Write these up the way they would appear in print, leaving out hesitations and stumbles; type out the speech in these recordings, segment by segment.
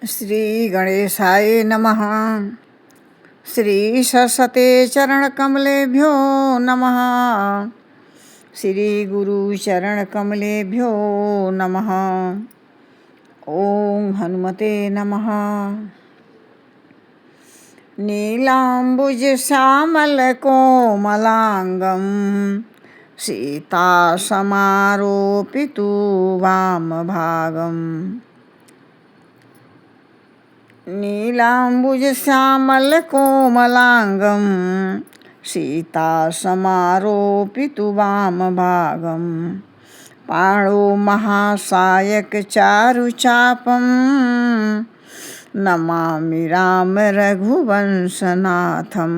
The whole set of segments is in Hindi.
श्री गणेशाय नमः। श्री सरस्वते चरणकमलेभ्यो नमः। श्री गुरु चरणकमलेभ्यो नमः। ओम हनुमते नमः। नीलाम्बुज श्यामल कोमलांगं सीतासमारोपितु वामभागम्। नीलाम्बुज श्यामल कोमलांगं सीतासमारोपितु वामभागं। पाणौ महासायक चारुचापं नमामि राम रघुवंशनाथं।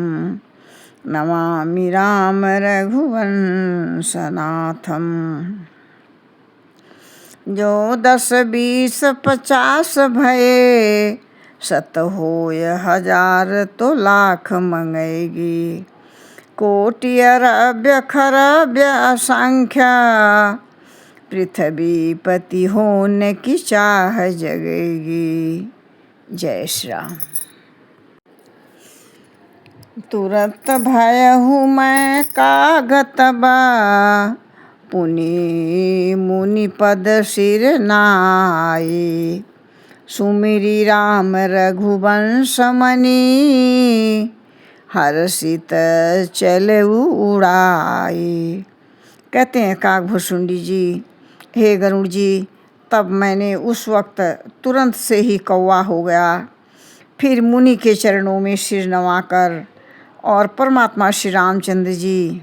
नमामि राम रघुवंशनाथं। जो 10 20 50 भये, शत होय हजार तो लाख मंगेगी। कोटि अरब्य खरब्य असंख्य, पृथ्वीपति होने की चाह जगेगी। जय श्री राम। तुरत भयहु मैं कागत बा, पुनि मुनि पद सिर नाई। सुमिरि राम रघुवंश मनि, हर्षित चलऊ उड़ाई। कहते हैं काकभुसुंडी जी, हे गरुड़ जी, तब मैंने उस वक्त तुरंत से ही कौवा हो गया। फिर मुनि के चरणों में सिर नवाकर और परमात्मा श्री रामचंद्र जी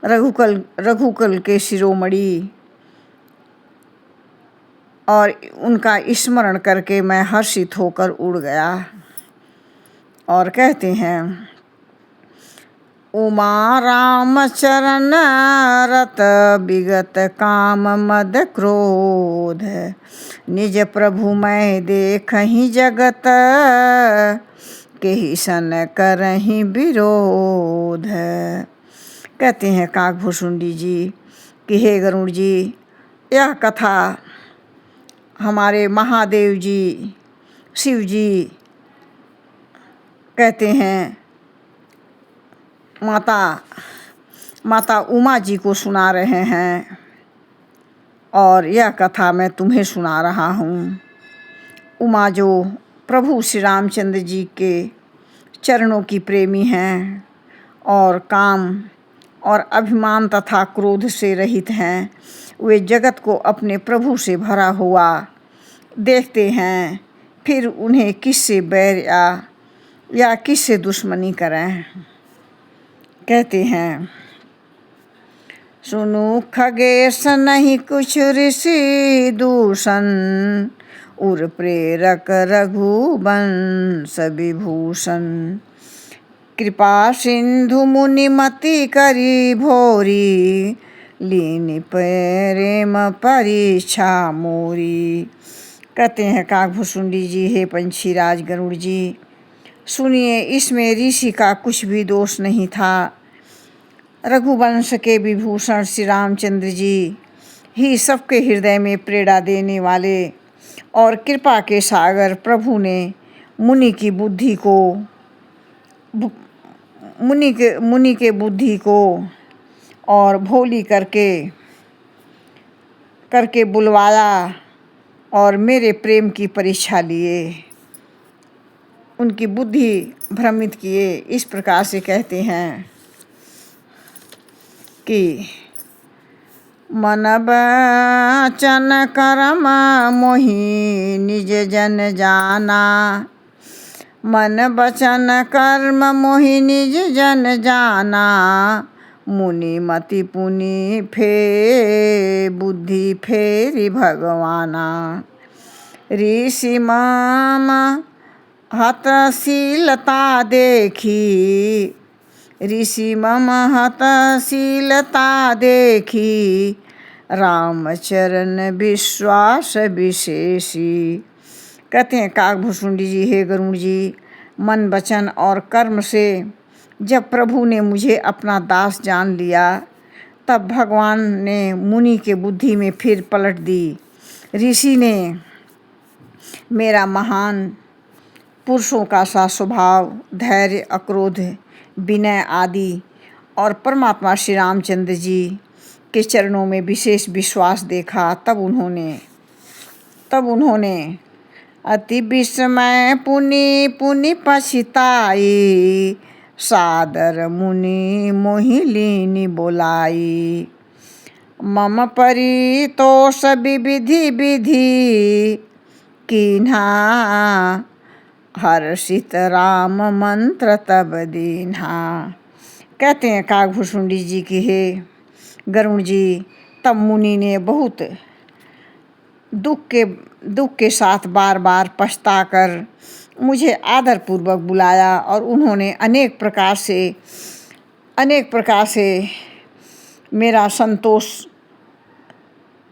रघुकुल के शिरोमणि और उनका स्मरण करके मैं हर्षित होकर उड़ गया। और कहते हैं, उमा राम चरण रत विगत काम मद क्रोध। निज प्रभु मैं देखहि जगत, केहि सन करहि विरोध। कहते हैं काकभुसुंडी जी कि हे गरुड़ जी, यह कथा हमारे महादेव जी शिव जी कहते हैं माता उमा जी को सुना रहे हैं, और यह कथा मैं तुम्हें सुना रहा हूँ। उमा जो प्रभु श्री रामचंद्र जी के चरणों की प्रेमी हैं और काम और अभिमान तथा क्रोध से रहित हैं, वे जगत को अपने प्रभु से भरा हुआ देखते हैं, फिर उन्हें किससे बैर या किससे दुश्मनी करें। कहते हैं, सुनु खगेश नहीं कुछ ऋषि दूषण, उर प्रेरक रघुवंश विभूषण। कृपा सिंधु मुनिमति करी भोरी, लीन प्रेम परीक्षा मोरी। कहते हैं काकभुसुंडी जी, हे पंछीराज गरुड़ जी, सुनिए, इसमें ऋषि का कुछ भी दोष नहीं था। रघुवंश के विभूषण श्री रामचंद्र जी ही सबके हृदय में प्रेरणा देने वाले और कृपा के सागर प्रभु ने मुनि की बुद्धि को और भोली करके बुलवाया और मेरे प्रेम की परीक्षा लिए, उनकी बुद्धि भ्रमित किए। इस प्रकार से कहते हैं कि मन बचन कर्म मोहि निज जन जाना। मन बचन कर्म मोहि निज जन जाना, मुनि मति पुनि बुद्धि फेरि भगवाना। ऋषि मम हतशीलता देखी, ऋषि मम हतशीलता देखी। रामचरण विश्वास विशेषी। कहते हैं काकभुसुंडी जी, हे गरुड़ जी, मन वचन और कर्म से जब प्रभु ने मुझे अपना दास जान लिया, तब भगवान ने मुनि के बुद्धि में फिर पलट दी। ऋषि ने मेरा महान पुरुषों का सा स्वभाव, धैर्य, अक्रोध, विनय आदि और परमात्मा श्री रामचंद्र जी के चरणों में विशेष विश्वास देखा। तब उन्होंने अति विस्मय पुनि पुनि पछिताई, सादर मुनि मोहिलीनि बोलाई। मम परितोष विविधि विधि, कीन्हा हर्षित राम मंत्र तब दीन्हा। कहते हैं काकभूषुंडी जी की हे गरुण जी, तब मुनि ने बहुत दुख के साथ बार बार पछताकर मुझे आदरपूर्वक बुलाया और उन्होंने अनेक प्रकार से मेरा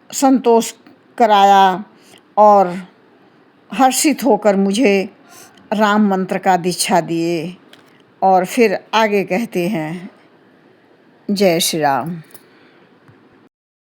संतोष कराया और हर्षित होकर मुझे राम मंत्र का दीक्षा दिए। और फिर आगे कहते हैं, जय श्री राम।